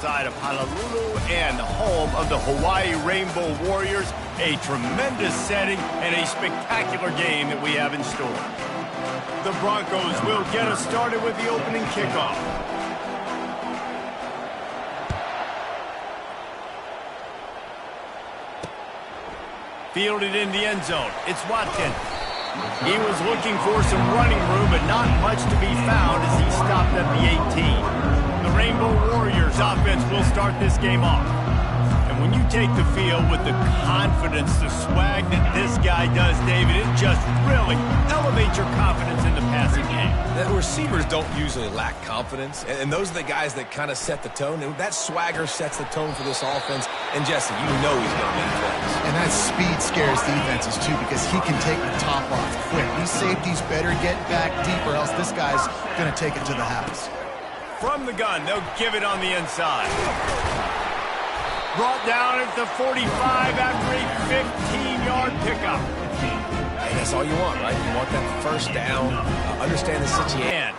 Side of Honolulu and home of the Hawaii Rainbow Warriors. A tremendous setting and a spectacular game that we have in store. The Broncos will get us started with the opening kickoff. Fielded in the end zone. It's Watkins. He was looking for some running room, but not much to be found as he stopped at the 18. The Rainbow Warriors offense will start this game off. And when you take the field with the confidence, the swag that this guy does, David, it just really elevates your confidence in the passing game. The receivers don't usually lack confidence, and those are the guys that kind of set the tone. And that swagger sets the tone for this offense. And Jesse, you know he's going to make plays. And that speed scares defenses, too, because he can take the top off quick. These safeties better get back deep, or else this guy's going to take it to the house. From the gun, they'll give it on the inside. Brought down at the 45 after a 15-yard pickup. Hey, that's all you want, right? You want that first down, understand the situation.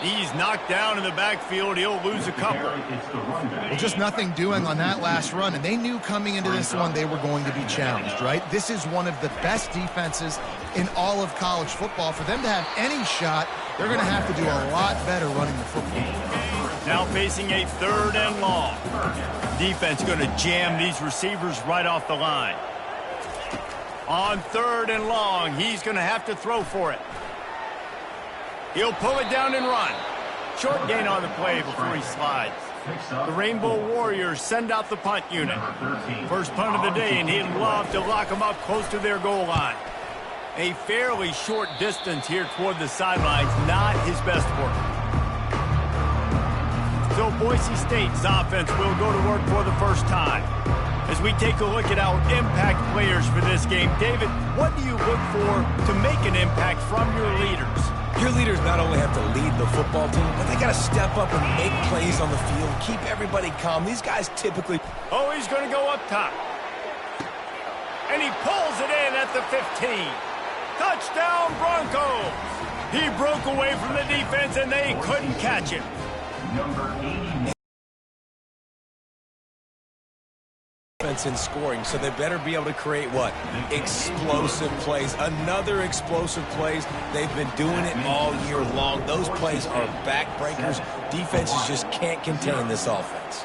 He's knocked down in the backfield. He'll lose a couple. Well, just nothing doing on that last run, and they knew coming into this one they were going to be challenged, right? This is one of the best defenses in all of college football. For them to have any shot, they're going to have to do a lot better running the football. Now facing a 3rd and long. Defense going to jam these receivers right off the line. On 3rd and long, he's going to have to throw for it. He'll pull it down and run. Short gain on the play before he slides. The Rainbow Warriors send out the punt unit. First punt of the day, and he'd love to lock them up close to their goal line. A fairly short distance here toward the sidelines, not his best work. So Boise State's offense will go to work for the first time. As we take a look at our impact players for this game, David, what do you look for to make an impact from your leaders? Your leaders not only have to lead the football team, but they got to step up and make plays on the field, keep everybody calm. These guys typically... Oh, he's going to go up top. And he pulls it in at the 15. Touchdown, Broncos! He broke away from the defense, and they couldn't catch him. In scoring, so they better be able to create what? Explosive plays. Another explosive plays. They've been doing it all year long. Those plays are backbreakers. Defenses just can't contain this offense.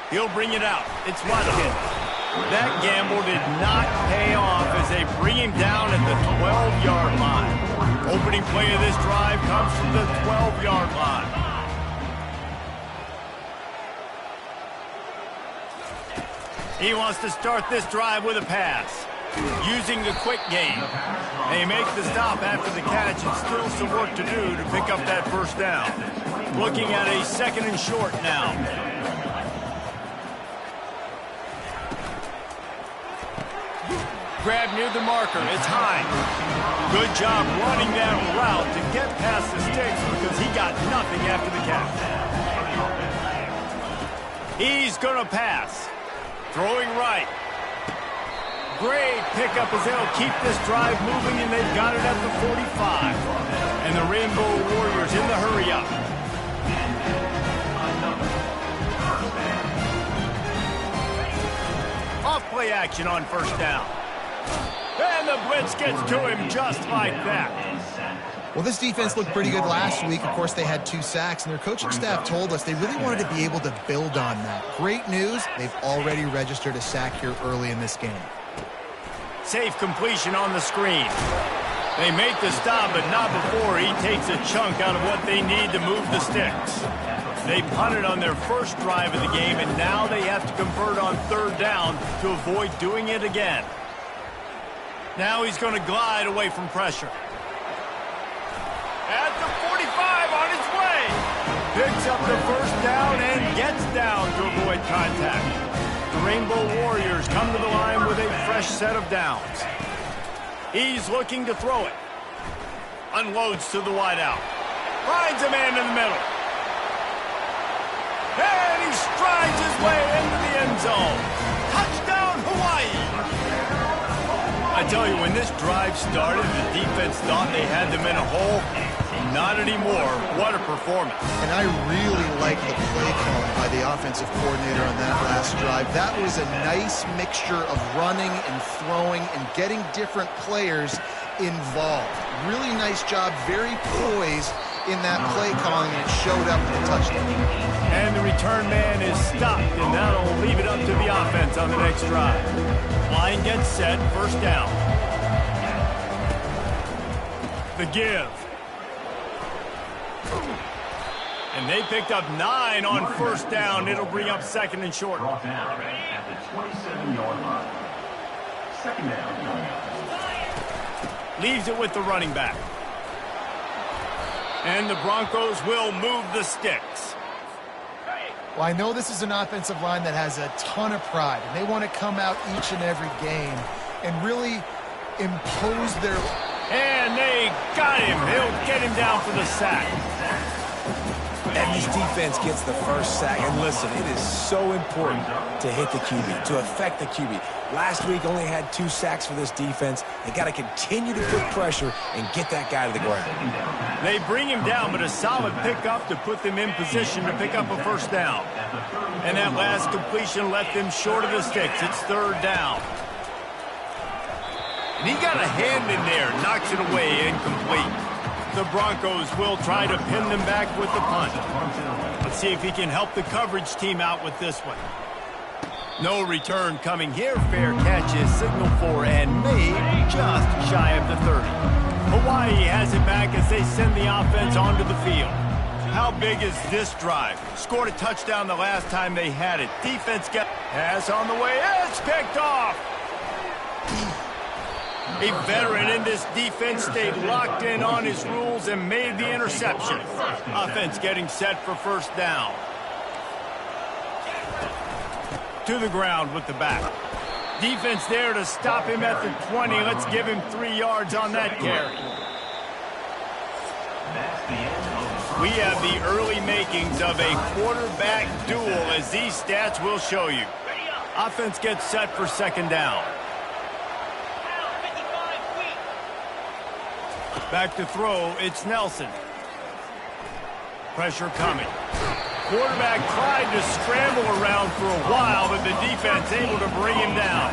He'll bring it out. It's Watkins. That gamble did not pay off as they bring him down at the 12-yard line. Opening play of this drive comes from the 12-yard line. He wants to start this drive with a pass. Using the quick game. They make the stop after the catch, and still some work to do to pick up that first down. Looking at a 2nd and short now. Grab near the marker. It's Hines. Good job running that route to get past the sticks because he got nothing after the catch. He's going to pass. Throwing right. Great pickup as they'll keep this drive moving, and they've got it at the 45. And the Rainbow Warriors in the hurry-up. Off-play action on first down. And the blitz gets to him just like that. Well, this defense looked pretty good last week. Of course, they had 2 sacks, and their coaching staff told us they really wanted to be able to build on that. Great news, they've already registered a sack here early in this game. Safe completion on the screen. They make the stop, but not before he takes a chunk out of what they need to move the sticks. They punted on their first drive of the game, and now they have to convert on 3rd down to avoid doing it again. Now he's going to glide away from pressure. At the 45 on his way. Picks up the first down and gets down to avoid contact. The Rainbow Warriors come to the line with a fresh set of downs. He's looking to throw it. Unloads to the wideout. Finds a man in the middle. And he strides his way into the end zone. Touchdown, Hawaii! A tell you, when this drive started, the defense thought they had them in a hole. Not anymore. What a performance. And I really like the play calling by the offensive coordinator on that last drive. That was a nice mixture of running and throwing and getting different players involved. Really nice job, very poised in that play calling, and it showed up in the touchdown. And the return man is stopped, and that'll leave it up to the offense on the next drive. Line gets set, first down. The give. And they picked up 9 on first down. It'll bring up second and short. Brought down at the 27-yard line. Second down. Leaves it with the running back. And the Broncos will move the sticks. Well, I know this is an offensive line that has a ton of pride, and they want to come out each and every game and really impose their... And they got him. He'll get him down for the sack. And this defense gets the first sack. And listen, it is so important to hit the QB, to affect the QB. Last week only had 2 sacks for this defense. They got to continue to put pressure and get that guy to the ground. They bring him down, but a solid pickup to put them in position to pick up a first down. And that last completion left them short of the sticks. It's third down. And he got a hand in there, knocks it away, incomplete. The Broncos will try to pin them back with the punt. Let's see if he can help the coverage team out with this one. No return coming here. Fair catch is signaled for and made just shy of the 30. Hawaii has it back as they send the offense onto the field. How big is this drive? Scored a touchdown the last time they had it. Defense got pass on the way. It's picked off. A veteran in this defense stayed locked in on his rules and made the interception. Offense getting set for first down. To the ground with the back. Defense there to stop him at the 20. Let's give him 3 yards on that carry. We have the early makings of a quarterback duel, as these stats will show you. Offense gets set for second down. Back to throw, it's Nelson. Pressure coming. Quarterback tried to scramble around for a while, but the defense able to bring him down.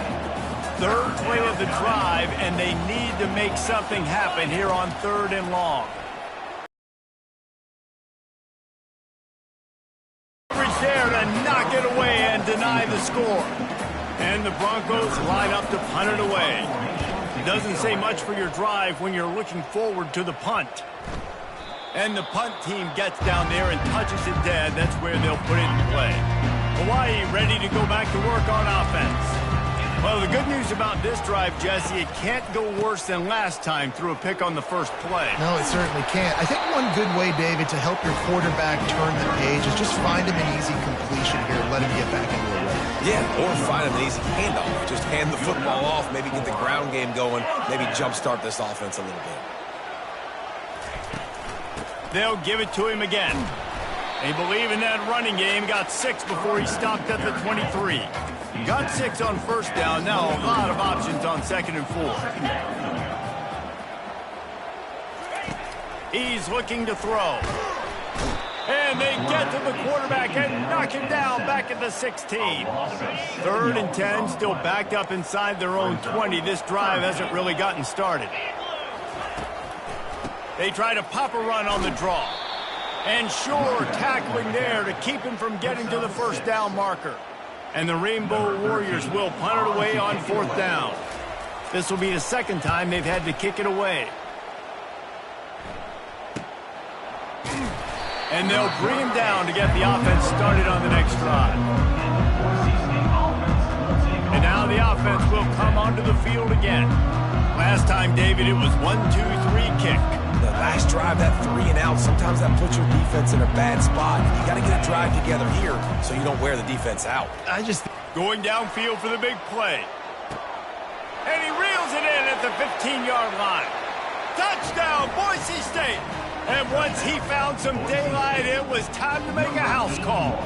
Third play of the drive, and they need to make something happen here on third and long. There to knock it away and deny the score. And the Broncos line up to punt it away. Doesn't say much for your drive when you're looking forward to the punt. And the punt team gets down there and touches it dead. That's where they'll put it in play. Hawaii ready to go back to work on offense. Well, the good news about this drive, Jesse, it can't go worse than last time through a pick on the first play. No, it certainly can't. I think one good way, David, to help your quarterback turn the page is just find him an easy completion here and let him get back into a rhythm. Yeah, or find him an easy handoff. Just hand the football off, maybe get the ground game going, maybe jumpstart this offense a little bit. They'll give it to him again. They believe in that running game. Got 6 before he stopped at the 23. Got 6 on first down. Now a lot of options on second and 4. He's looking to throw. And they get to the quarterback and knock him down back at the 16. Third and 10, still backed up inside their own 20. This drive hasn't really gotten started. They try to pop a run on the draw. And sure, tackling there to keep him from getting to the first down marker. And the Rainbow Warriors will punt it away on fourth down. This will be the second time they've had to kick it away. And they'll bring him down to get the offense started on the next drive. And now the offense will come onto the field again. Last time, David, it was 1-2-3 kick. The last drive, that 3 and out, sometimes that puts your defense in a bad spot. You got to get a drive together here so you don't wear the defense out. Going downfield for the big play. And he reels it in at the 15-yard line. Touchdown, Boise State. And once he found some daylight, it was time to make a house call.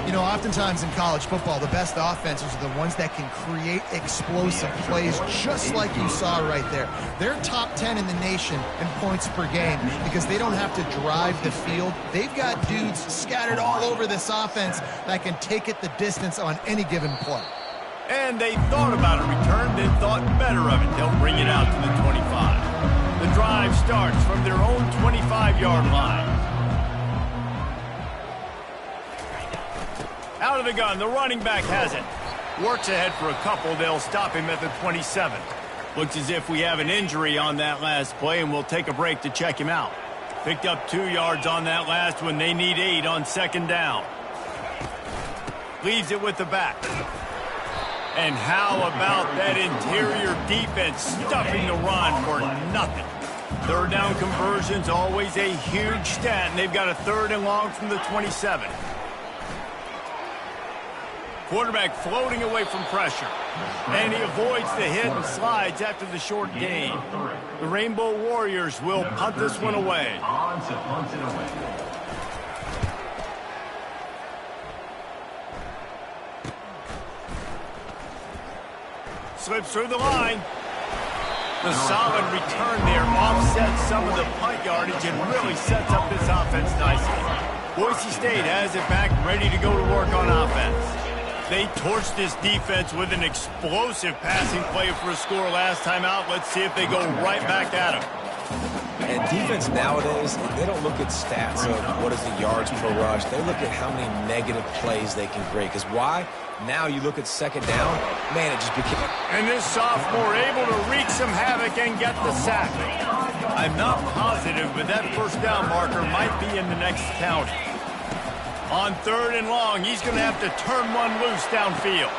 You know, oftentimes in college football, the best offenses are the ones that can create explosive plays, just like you saw right there. They're top 10 in the nation in points per game because they don't have to drive the field. They've got dudes scattered all over this offense that can take it the distance on any given play. And they thought about a return, then thought better of it. They'll bring it out to the 25. The drive starts from their own 25-yard line. Out of the gun, the running back has it. Works ahead for a couple. They'll stop him at the 27. Looks as if we have an injury on that last play, and we'll take a break to check him out. Picked up 2 yards on that last one. They need 8 on second down. Leaves it with the back. And how about that interior defense stuffing the run for nothing? Third down conversion's always a huge stat, and they've got a 3rd and long from the 27. Quarterback floating away from pressure. And he avoids the hit and slides after the short gain. The Rainbow Warriors will punt this one away. On to punt it away. Slips through the line. The solid return there offsets some of the punt yardage and really sets up this offense nicely. Boise State has it back, ready to go to work on offense. They torched this defense with an explosive passing play for a score last time out. Let's see if they go right back at them. And defense nowadays, they don't look at stats of what is the yards per rush. They look at how many negative plays they can create. Because why? Now you look at second down, man, it just became... And this sophomore able to wreak some havoc and get the sack. I'm not positive, but that first down marker might be in the next county. On 3rd and long, he's going to have to turn one loose downfield.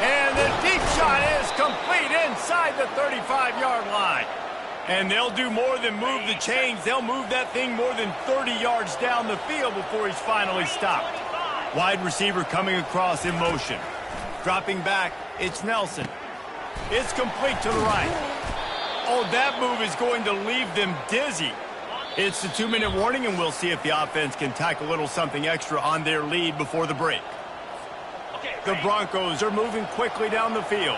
And the deep shot is complete inside the 35-yard line. And they'll do more than move the chains. They'll move that thing more than 30 yards down the field before he's finally stopped. Wide receiver coming across in motion. Dropping back, it's Nelson. It's complete to the right. Oh, that move is going to leave them dizzy. It's the 2-minute warning, and we'll see if the offense can tack a little something extra on their lead before the break. The Broncos are moving quickly down the field.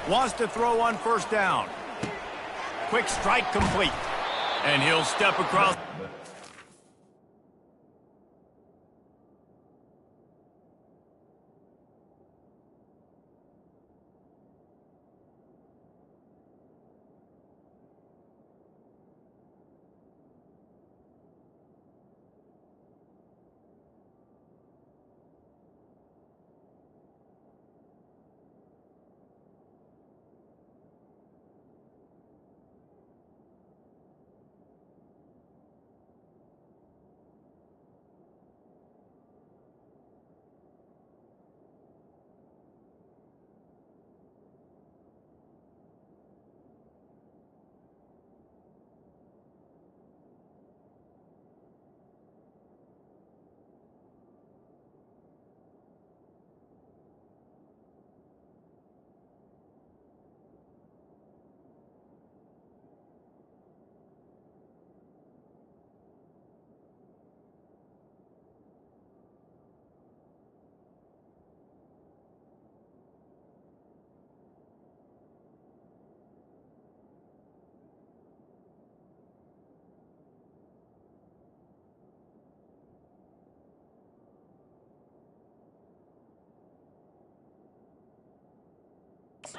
Wants to throw on first down. Quick strike complete. And he'll step across.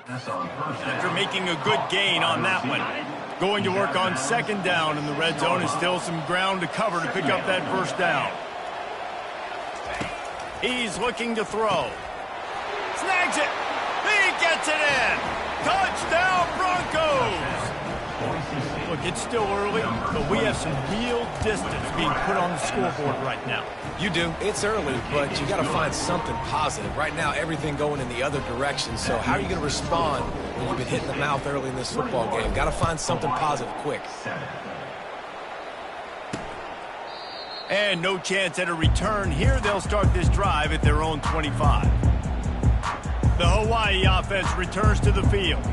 After making a good gain on that one. Going to work on second down in the red zone, and still some ground to cover to pick up that first down. He's looking to throw. Snags it. He gets it in. Touchdown, Broncos. Look, it's still early, but we have some real distance being put on the scoreboard right now. You do. It's early, but you got to find something positive. Right now, everything going in the other direction. So how are you going to respond when you've been hit in the mouth early in this football game? Got to find something positive quick. And no chance at a return. Here they'll start this drive at their own 25. The Hawaii offense returns to the field.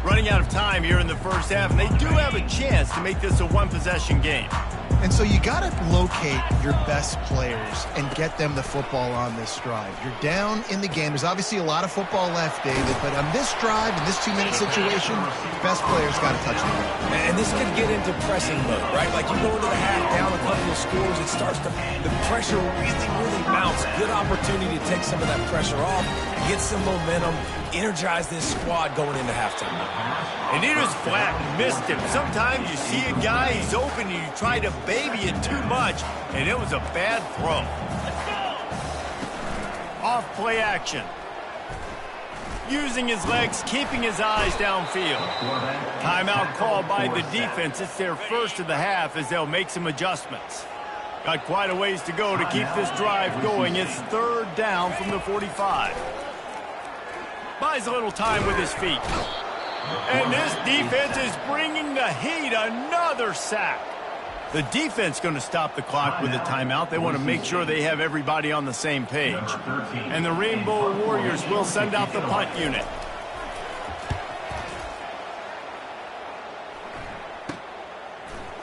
Running out of time here in the first half, and they do have a chance to make this a one-possession game. And so you got to locate your best players and get them the football on this drive. You're down in the game. There's obviously a lot of football left, David, but on this drive, in this 2-minute situation, best players got to touch the ball. And this could get into pressing mode, right? Like you go into the half down a couple of scores, it starts to, the pressure really mounts. Good opportunity to take some of that pressure off, get some momentum, energize this squad going into halftime. And he just flat missed him. Sometimes you see a guy, he's open, and you try to baby it too much, and it was a bad throw. Off play action. Using his legs, keeping his eyes downfield. Timeout called by the defense. It's their first of the half as they'll make some adjustments. Got quite a ways to go to keep this drive going. It's third down from the 45. Buys a little time with his feet. And this defense is bringing the heat. Another sack. The defense going to stop the clock with a timeout. They want to make sure they have everybody on the same page. And the Rainbow Warriors will send out the punt unit.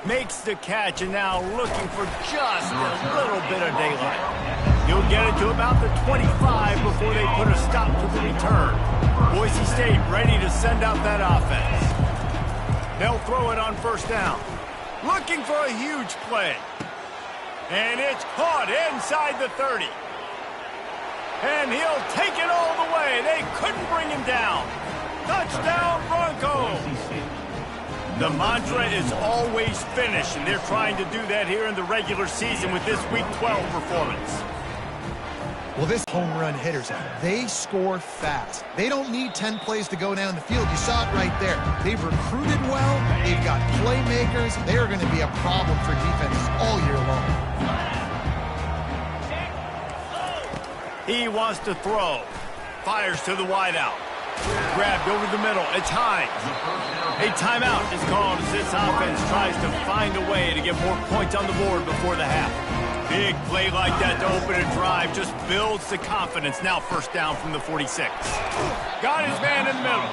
Makes the catch and now looking for just a little bit of daylight. He'll get it to about the 25 before they put a stop to the return. Boise State ready to send out that offense. They'll throw it on first down. Looking for a huge play. And it's caught inside the 30. And he'll take it all the way. They couldn't bring him down. Touchdown, Broncos. The mantra is always finish, and they're trying to do that here in the regular season with this Week 12 performance. Well, this home run hitters, they score fast. They don't need 10 plays to go down the field. You saw it right there. They've recruited well. They've got playmakers. They are going to be a problem for defenses all year long. He wants to throw. Fires to the wideout. Grabbed over the middle. It's Hines. A timeout is called as this offense tries to find a way to get more points on the board before the half. Big play like that to open a drive just builds the confidence. Now first down from the 46. Got his man in the middle.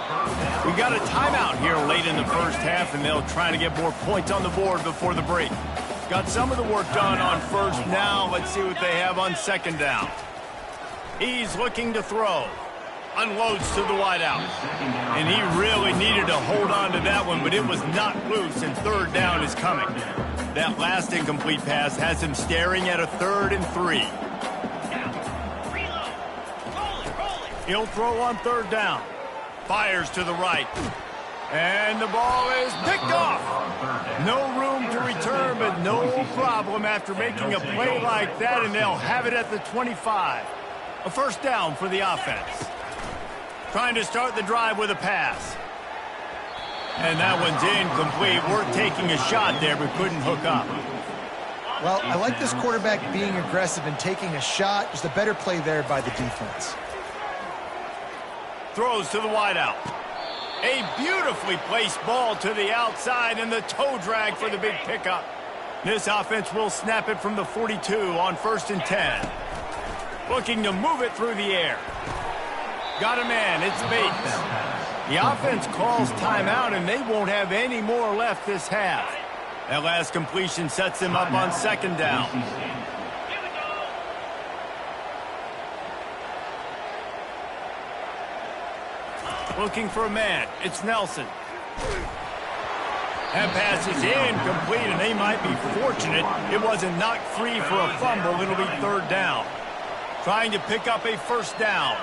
We got a timeout here late in the first half, and they'll try to get more points on the board before the break. Got some of the work done on first. Now let's see what they have on second down. He's looking to throw. Unloads to the wideout. And he really needed to hold on to that one, but it was not loose, and third down is coming. That last incomplete pass has him staring at a 3rd and 3. He'll throw on third down. Fires to the right. And the ball is picked off. No room to return, but no problem after making a play like that, and they'll have it at the 25. A first down for the offense. Trying to start the drive with a pass. And that one's incomplete. We're taking a shot there, but couldn't hook up. Well, I like this quarterback being aggressive and taking a shot. Just a better play there by the defense. Throws to the wideout. A beautifully placed ball to the outside, and the toe drag for the big pickup. This offense will snap it from the 42 on 1st and 10. Looking to move it through the air. Got a man. It's Bates. The offense calls timeout, and they won't have any more left this half. That last completion sets them up on second down. Looking for a man. It's Nelson. That pass is incomplete, and they might be fortunate it wasn't knocked free for a fumble. It'll be third down. Trying to pick up a first down.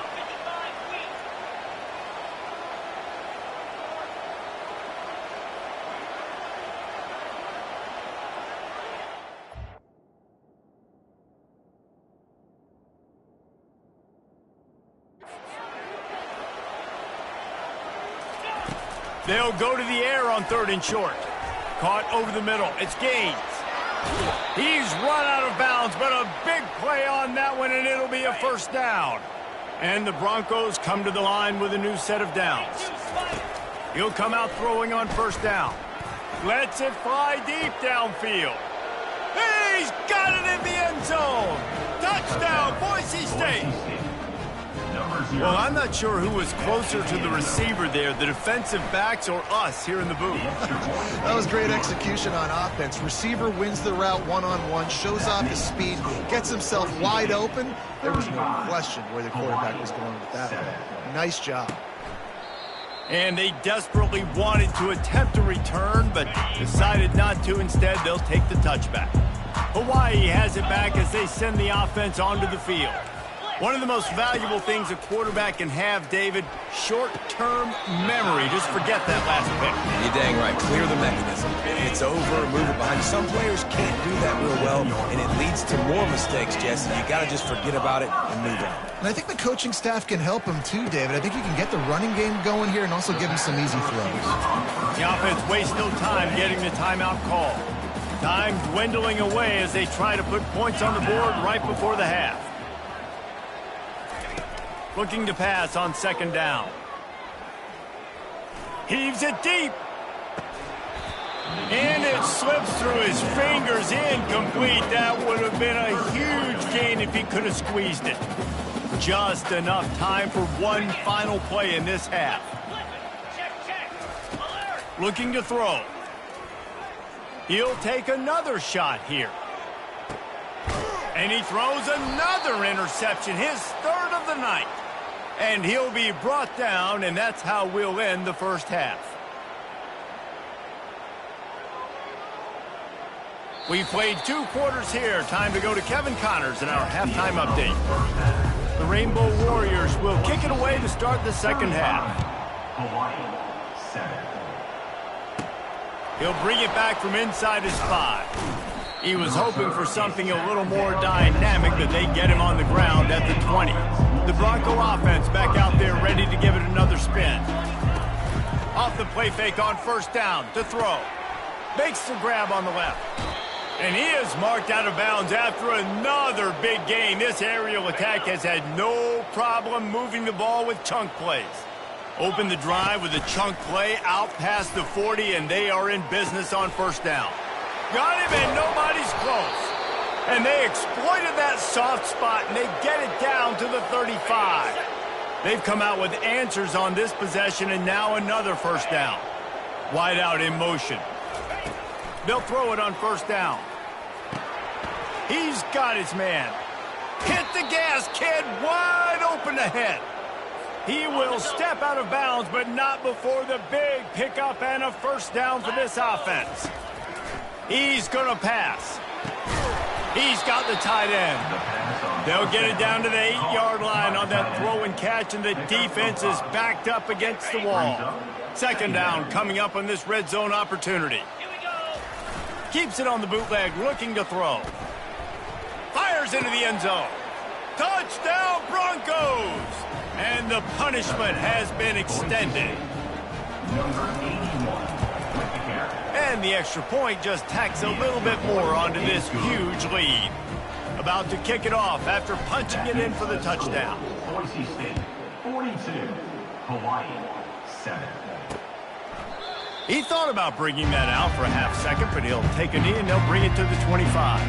They'll go to the air on 3rd and short. Caught over the middle. It's Gaines. He's run out of bounds, but a big play on that one, and it'll be a first down. And the Broncos come to the line with a new set of downs. He'll come out throwing on first down. Lets it fly deep downfield. He's got it in the end zone. Touchdown, Boise State. Well, I'm not sure who was closer to the receiver there, the defensive backs or us here in the booth. That was great execution on offense. Receiver wins the route one-on-one, shows off his speed, gets himself wide open. There was no question where the quarterback was going with that one. Nice job. And they desperately wanted to attempt a return, but decided not to. Instead, they'll take the touchback. Hawaii has it back as they send the offense onto the field. One of the most valuable things a quarterback can have, David, short-term memory. Just forget that last pick. You're dang right. Clear the mechanism. It's over, move it behind. Some players can't do that real well, and it leads to more mistakes, Jesse. You got to just forget about it and move on. And I think the coaching staff can help him too, David. I think you can get the running game going here and also give him some easy throws. The offense wastes no time getting the timeout call. Time dwindling away as they try to put points on the board right before the half. Looking to pass on second down. Heaves it deep. And it slips through his fingers, incomplete. That would have been a huge gain if he could have squeezed it. Just enough time for one final play in this half. Looking to throw. He'll take another shot here. And he throws another interception, his third of the night. And he'll be brought down, and that's how we'll end the first half. We played 2 quarters here. Time to go to Kevin Connors in our halftime update. The Rainbow Warriors will kick it away to start the second half. Hawaii, 7. He'll bring it back from inside his 5. He was hoping for something a little more dynamic, but they get him on the ground at the 20. The Bronco offense back out there ready to give it another spin. Off the play fake on first down to throw. Makes the grab on the left. And he is marked out of bounds after another big gain. This aerial attack has had no problem moving the ball with chunk plays. Open the drive with a chunk play out past the 40, and they are in business on first down. Got him, and nobody's close. And they exploited that soft spot, and they get it down to the 35. They've come out with answers on this possession, and now another first down. Wide out in motion. They'll throw it on first down. He's got his man. Hit the gas, kid. Wide open ahead. He will step out of bounds, but not before the big pickup and a first down for this offense. He's going to pass. He's got the tight end. They'll get it down to the 8-yard line on that throw and catch, and the defense is backed up against the wall. Second down coming up on this red zone opportunity. Keeps it on the bootleg, looking to throw. Fires into the end zone. Touchdown, Broncos! And the punishment has been extended. Number 81. And the extra point just tacks a little bit more onto this huge lead. About to kick it off after punching it in for the touchdown. Boise State, 42. Hawaii, 7. He thought about bringing that out for a half second, but he'll take a knee and they'll bring it to the 25.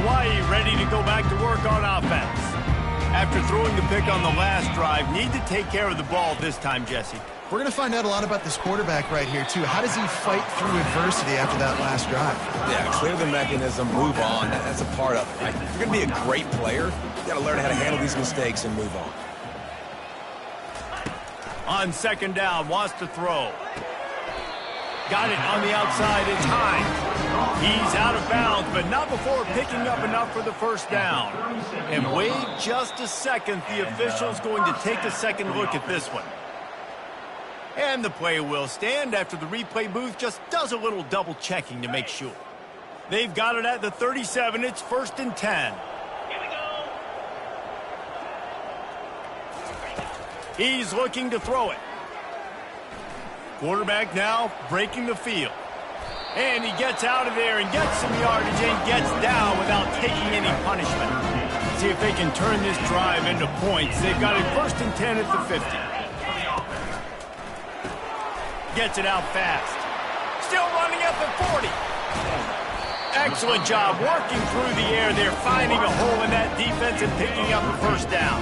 Hawaii ready to go back to work on offense. After throwing the pick on the last drive, need to take care of the ball this time, Jesse. We're going to find out a lot about this quarterback right here, too. How does he fight through adversity after that last drive? Yeah, clear the mechanism, move on. That's a part of it, right? If you're going to be a great player, you got to learn how to handle these mistakes and move on. On second down, wants to throw. Got it on the outside in time. He's out of bounds, but not before picking up enough for the first down. And wait just a second. The official's going to take a second look at this one. And the play will stand after the replay booth just does a little double checking to make sure. They've got it at the 37. It's 1st and 10. He's looking to throw it. Quarterback now breaking the field. And he gets out of there and gets some yardage and gets down without taking any punishment. See if they can turn this drive into points. They've got it 1st and 10 at the 50. Gets it out fast. Still running at the 40. Excellent job working through the air there, finding a hole in that defense and picking up a first down.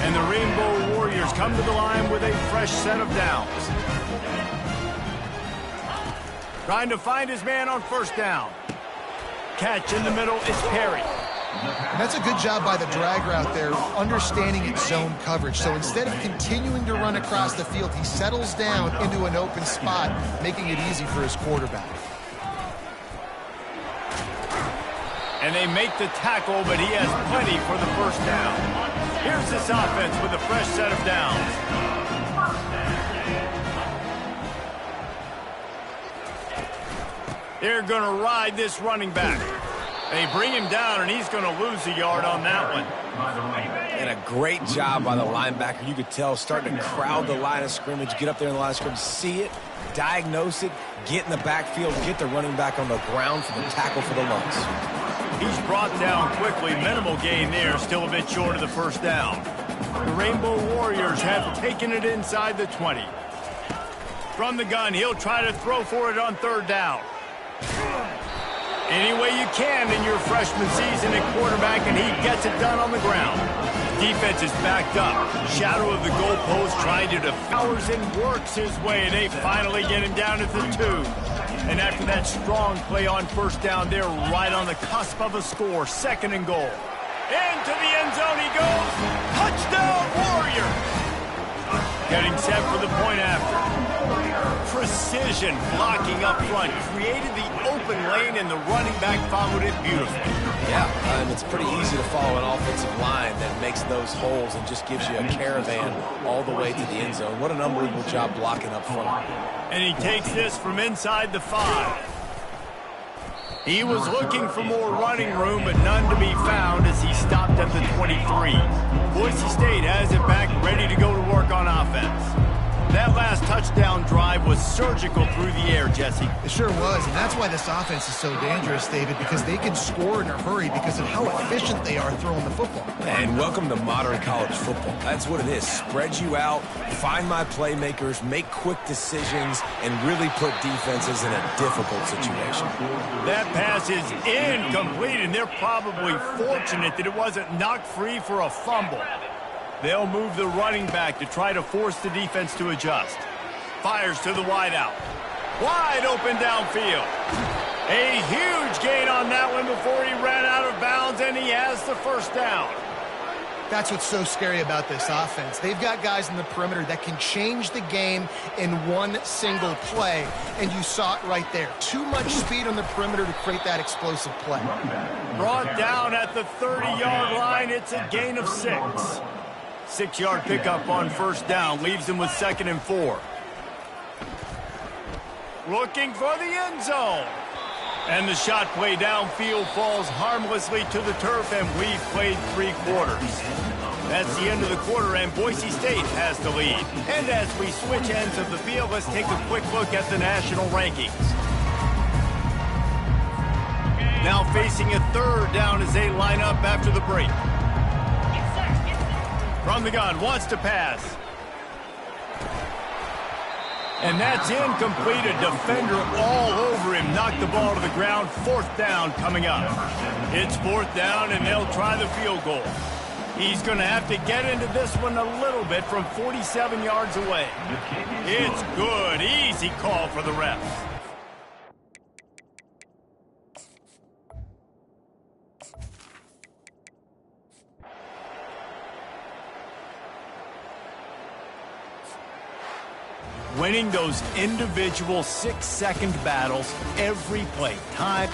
And the Rainbow Warriors come to the line with a fresh set of downs. Trying to find his man on first down. Catch in the middle is Perry. And that's a good job by the drag route there, understanding its zone coverage. So instead of continuing to run across the field, he settles down into an open spot, making it easy for his quarterback. And they make the tackle, but he has plenty for the first down. Here's this offense with a fresh set of downs. They're going to ride this running back. They bring him down, and he's going to lose a yard on that one. And a great job by the linebacker. You could tell, starting to crowd the line of scrimmage, get up there in the line of scrimmage, see it, diagnose it, get in the backfield, get the running back on the ground for the tackle for the loss. He's brought down quickly. Minimal gain there, still a bit short of the first down. The Rainbow Warriors have taken it inside the 20. From the gun, he'll try to throw for it on third down. Any way you can in your freshman season at quarterback, and he gets it done on the ground. Defense is backed up. Shadow of the goalpost trying to devours and works his way. They finally get him down at the 2. And after that strong play on first down, they're right on the cusp of a score. 2nd and goal. Into the end zone he goes. Touchdown, Warrior! Getting set for the point after. Precision blocking up front. Created the open lane, and the running back followed it beautifully. Yeah, and it's pretty easy to follow an offensive line that makes those holes and just gives you a caravan all the way to the end zone. What an unbelievable job blocking up front. And he takes this from inside the 5. He was looking for more running room, but none to be found as he stopped at the 23. Boise State has it back, ready to go to work on offense. That last touchdown drive was surgical through the air, Jesse. It sure was, and that's why this offense is so dangerous, David, because they can score in a hurry because of how efficient they are throwing the football. And welcome to modern college football. That's what it is. Spread you out, find my playmakers, make quick decisions, and really put defenses in a difficult situation. That pass is incomplete, and they're probably fortunate that it wasn't knocked free for a fumble. They'll move the running back to try to force the defense to adjust. Fires to the wideout. Wide open downfield. A huge gain on that one before he ran out of bounds, and he has the first down. That's what's so scary about this offense. They've got guys in the perimeter that can change the game in one single play, and you saw it right there. Too much speed on the perimeter to create that explosive play. Brought down at the 30-yard line. It's a gain of 6. 6-yard pickup on first down. Leaves him with 2nd and 4. Looking for the end zone. And the shot play downfield falls harmlessly to the turf, and we've played 3 quarters. That's the end of the quarter, and Boise State has the lead. And as we switch ends of the field, let's take a quick look at the national rankings. Now facing a third down as they line up after the break. From the gun, wants to pass. And that's incomplete. A defender all over him. Knocked the ball to the ground. 4th down coming up. It's 4th down, and they'll try the field goal. He's going to have to get into this one a little bit from 47 yards away. It's good. Easy call for the refs. Winning those individual 6-second battles every play, time